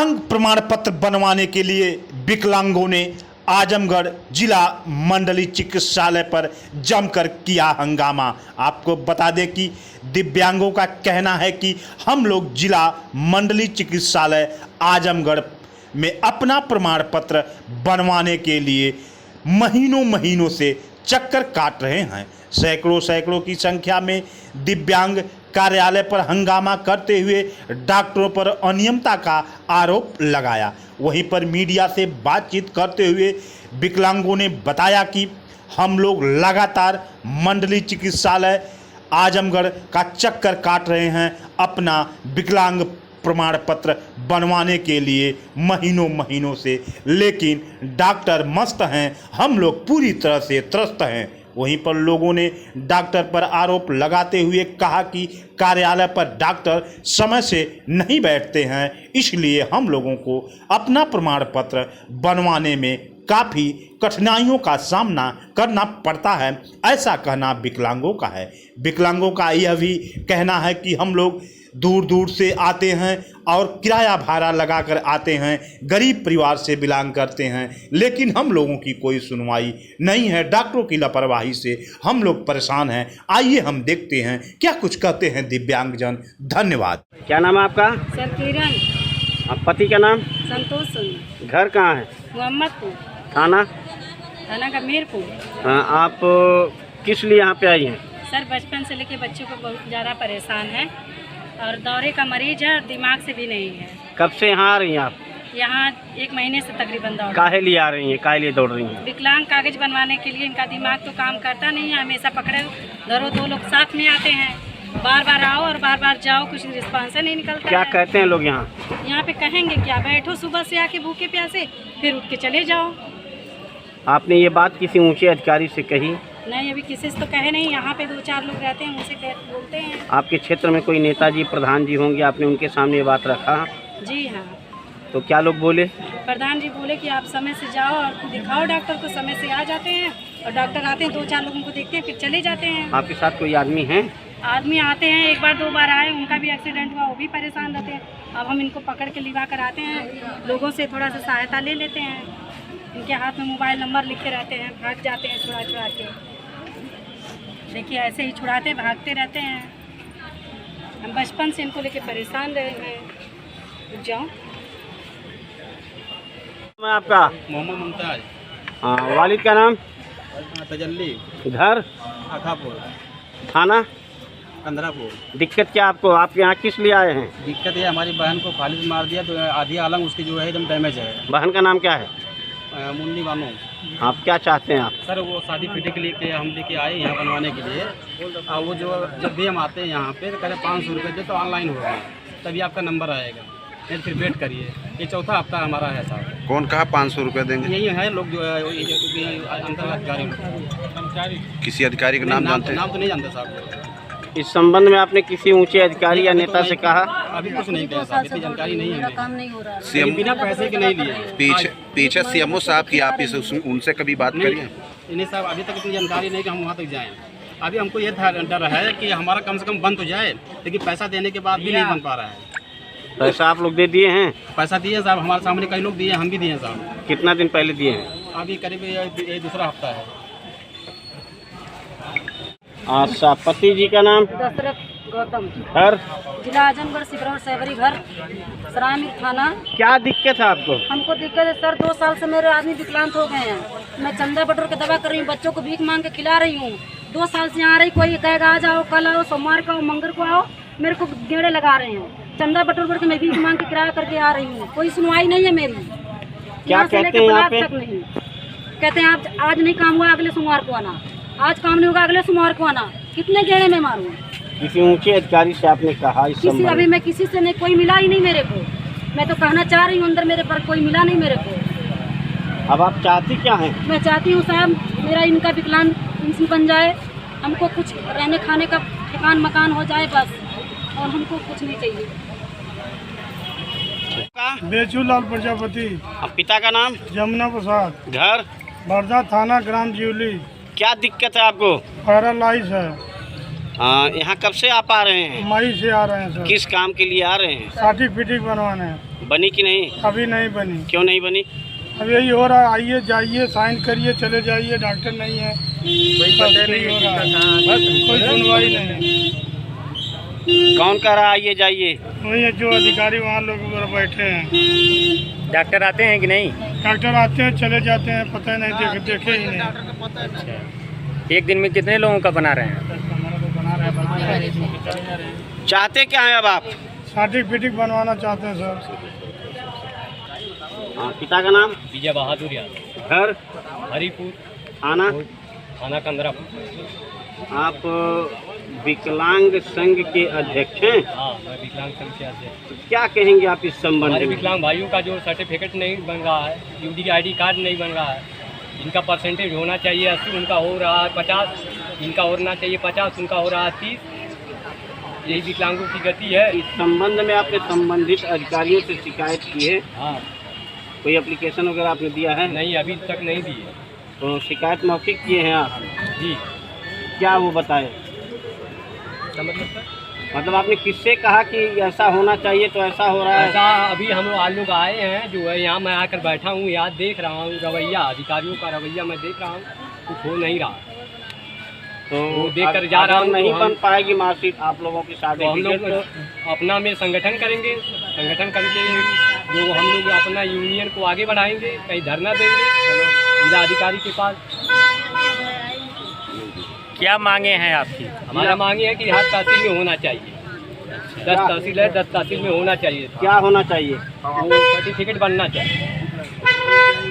विकलांग प्रमाण पत्र बनवाने के लिए विकलांगों ने आजमगढ़ जिला मंडलीय चिकित्सालय पर जमकर किया हंगामा। आपको बता दें कि दिव्यांगों का कहना है कि हम लोग जिला मंडलीय चिकित्सालय आजमगढ़ में अपना प्रमाण पत्र बनवाने के लिए महीनों से चक्कर काट रहे हैं। सैकड़ों की संख्या में दिव्यांग कार्यालय पर हंगामा करते हुए डॉक्टरों पर अनियमितता का आरोप लगाया। वहीं पर मीडिया से बातचीत करते हुए विकलांगों ने बताया कि हम लोग लगातार मंडलीय चिकित्सालय आजमगढ़ का चक्कर काट रहे हैं अपना विकलांग प्रमाण पत्र बनवाने के लिए महीनों से, लेकिन डॉक्टर मस्त हैं, हम लोग पूरी तरह से त्रस्त हैं। वहीं पर लोगों ने डॉक्टर पर आरोप लगाते हुए कहा कि कार्यालय पर डॉक्टर समय से नहीं बैठते हैं, इसलिए हम लोगों को अपना प्रमाण पत्र बनवाने में काफ़ी कठिनाइयों का सामना करना पड़ता है, ऐसा कहना विकलांगों का है। विकलांगों का यह भी कहना है कि हम लोग दूर से आते हैं और किराया भाड़ा लगाकर आते हैं, गरीब परिवार से बिलोंग करते हैं, लेकिन हम लोगों की कोई सुनवाई नहीं है। डॉक्टरों की लापरवाही से हम लोग परेशान हैं। आइए हम देखते हैं क्या कुछ कहते हैं दिव्यांगजन। धन्यवाद। क्या नाम है आपका? सर किरण। आप पति का नाम? संतोष सिंह। घर कहाँ है? मोहम्मदपुर। थाना? थाना का मीरपुर। आप किस लिए यहाँ पे आई हैं? सर बचपन से लेके बच्चों को बहुत ज़्यादा परेशान है और दौरे का मरीज है और दिमाग से भी नहीं है। कब से यहाँ आ रही हैं आप? यहाँ 1 महीने से तकरीबन दौड़। काहे लिए आ रही हैं? काहे लिए दौड़ रही हैं? विकलांग कागज बनवाने के लिए। इनका दिमाग तो काम करता नहीं है, हमेशा पकड़े धरो। 2 लोग साथ में आते हैं, बार आओ और बार जाओ, कुछ रिस्पॉन्स नहीं निकलता। क्या है। कहते हैं लोग यहाँ? यहाँ पे कहेंगे क्या, बैठो सुबह से आके भूखे प्यासे, फिर उठ के चले जाओ। आपने ये बात किसी ऊंचे अधिकारी से कही? नहीं, अभी किसी से तो कहे नहीं। यहाँ पे 2-4 लोग रहते हैं, उनसे बोलते हैं। आपके क्षेत्र में कोई नेताजी प्रधान जी होंगे, आपने उनके सामने ये बात रखा? जी हाँ। तो क्या लोग बोले? प्रधान जी बोले कि आप समय से जाओ और दिखाओ डॉक्टर को। समय से आ जाते हैं और डॉक्टर आते हैं, 2-4 लोगों को देखते हैं, फिर चले जाते हैं। आपके साथ कोई आदमी है? आदमी आते हैं, 1 बार 2 बार आए, उनका भी एक्सीडेंट हुआ, वो भी परेशान रहते हैं। अब हम इनको पकड़ के लिवा कर आते हैं, लोगों से थोड़ा सा सहायता ले लेते हैं। इनके हाथ में मोबाइल नंबर लिखे रहते हैं, भाग जाते हैं छुड़ा के। देखिए ऐसे ही छुड़ाते भागते रहते हैं। हम बचपन से इनको लेके परेशान रहे हैं। रुक जाओ। मैं आपका? मोहम्मद मुमताज। हाँ, वालिद का नाम? तजल्ली। घर? आखापुर। थाना? कंदरापुर। दिक्कत क्या आपको? आप यहाँ किस लिए आए हैं? दिक्कत है, हमारी बहन को खालिद मार दिया तो आधी आलम उसकी जो है एकदम डैमेज है। बहन का नाम क्या है? मुन्नी बानो। आप क्या चाहते हैं आप? सर वो शादी पीटे के लिए हम लेके आए यहाँ बनवाने के लिए। और वो जो जब भी हम आते हैं यहाँ पे तो कहते 500 रुपये दे तो ऑनलाइन होगा, तभी आपका नंबर आएगा, नहीं फिर वेट करिए। ये 4था हफ्ता हमारा है साहब। कौन कहा 500 रुपये देंगे? यही है लोग जो है अंतर्गत। किसी अधिकारी का नाम जानते हैं? नाम तो नहीं जानते साहब। इस संबंध में आपने किसी ऊंचे अधिकारी या नेता से कहा? अभी कुछ नहीं किया साहब, इतनी जानकारी नहीं है। काम नहीं हो रहा है। सीएम बिना पैसे के नहीं लिए। पीछे सीएमओ साहब की आप उनसे कभी बात करिए? इन्हें साहब अभी तक इतनी जानकारी नहीं कि हम वहाँ तक जाएं। अभी हमको ये डर है कि हमारा कम से कम बंद हो जाए, लेकिन पैसा देने के बाद भी नहीं बन पा रहा है। पैसा आप लोग दे दिए हैं? पैसा दिए साहब, हमारे सामने कई लोग दिए, हम भी दिए साहब। कितना दिन पहले दिए हैं? अभी करीब ये 2रा हफ्ता है। अच्छा, पति जी का नाम? दशरथ गौतम। घर? जिला आजमगढ़, सिकरौर सैबरी घर, सरायमिर थाना। क्या दिक्कत है आपको? हमको दिक्कत है सर, 2 साल से मेरे आदमी विकलांग हो गए हैं। मैं चंदा बटोर के दवा कर रही हूँ, बच्चों को भीख मांग के खिला रही हूँ। 2 साल से यहाँ आ रही, कोई कहेगा आ जाओ, कल आओ, सोमवार को आओ, मंगल को आओ, मेरे को गेड़े लगा रहे हैं। चंदा बटोर के मैं भीख मांग के किराया करके आ रही हूँ, कोई सुनवाई नहीं है मेरी। क्या कहते हैं यहाँ पे? नहीं कहते हैं आप आज नहीं काम हुआ अगले सोमवार को आना, आज काम नहीं होगा अगले सोमवार को आना। कितने गेड़े में मारूँ? किसी ऊंचे अधिकारी से आपने कहा इस किसी अभी मैं किसी से नहीं, कोई मिला ही नहीं मेरे को। मैं तो कहना चाह रही हूँ, अंदर मेरे पर कोई मिला नहीं मेरे को। अब आप चाहती क्या हैं? मैं चाहती हूँ साहब मेरा इनका विकलांग पेंशन बन जाए, हमको कुछ रहने खाने का ठिकान मकान हो जाए बस, और हमको कुछ नहीं चाहिए। बेचूलाल प्रजापति। अब पिता का नाम? जमुना प्रसाद। घर? बर्दा थाना, ग्राम जिवली। क्या दिक्कत है आपको? पैरालाइज है। यहाँ कब से आप आ रहे हैं? मई से आ रहे हैं सर। किस काम के लिए आ रहे हैं? सर्टिफिकेट बनवाने। बनी कि नहीं? अभी नहीं बनी। क्यों नहीं बनी? अब यही हो रहा है, आइए जाइए साइन करिए चले जाइए, डॉक्टर नहीं है, बस यही हो रहा है, बस कोई सुनवाई नहीं। कौन कह रहा है ये जाइए? वही है जो अधिकारी वहाँ लोग वगैरह बैठे हैं। डॉक्टर आते हैं कि नहीं? डॉक्टर आते हैं चले जाते हैं, पता नहीं देखे ही नहीं। एक दिन में कितने लोगों का बना रहे हैं? चाहते क्या हैं अब आप? सर्टिफिकेट बनवाना चाहते हैं सर। पिता का नाम? विजय बहादुर यादव, घर? हरिपुर, थाना? थाना कंदरापुर। आप विकलांग संघ के अध्यक्ष हैं? हाँ, मैं विकलांग संघ के अध्यक्ष। तो क्या कहेंगे आप इस संबंध हमारे में? विकलांग भाइयों का जो सर्टिफिकेट नहीं बन रहा है, यूडी ID कार्ड नहीं बन रहा है, इनका परसेंटेज होना चाहिए 80, उनका हो रहा है 50, इनका होना चाहिए 50, उनका हो रहा है 30। यही विकलांगों की गति है। इस संबंध में आपने संबंधित अधिकारियों से शिकायत की है? हाँ, कोई एप्लीकेशन वगैरह आपने दिया है? नहीं, अभी तक नहीं दिए। तो शिकायत मौखिक किए हैं आप? जी, क्या वो बताए? क्या मतलब सर? मतलब आपने किससे कहा कि ऐसा होना चाहिए तो ऐसा हो रहा है? ऐसा अभी हम लोग आए हैं, जो है यहाँ मैं आकर बैठा हूँ, यहाँ देख रहा हूँ रवैया, अधिकारियों का रवैया मैं देख रहा हूँ, कुछ हो नहीं रहा। तो वो देखकर जा रहा हूँ, नहीं तो बन पाएगी मार्कशीट आप लोगों की तो हम लोग सर्टिफिकेट? अपना में संगठन करेंगे, संगठन करके जो हम लोग अपना यूनियन को आगे बढ़ाएंगे, कहीं धरना देंगे जिला अधिकारी के पास। क्या मांगे हैं आपकी? हमारा मांगे है कि हर तहसील में होना चाहिए। 10 तहसील है, 10 तहसील में होना चाहिए। क्या होना चाहिए? वो सर्टिफिकेट बनना चाहिए।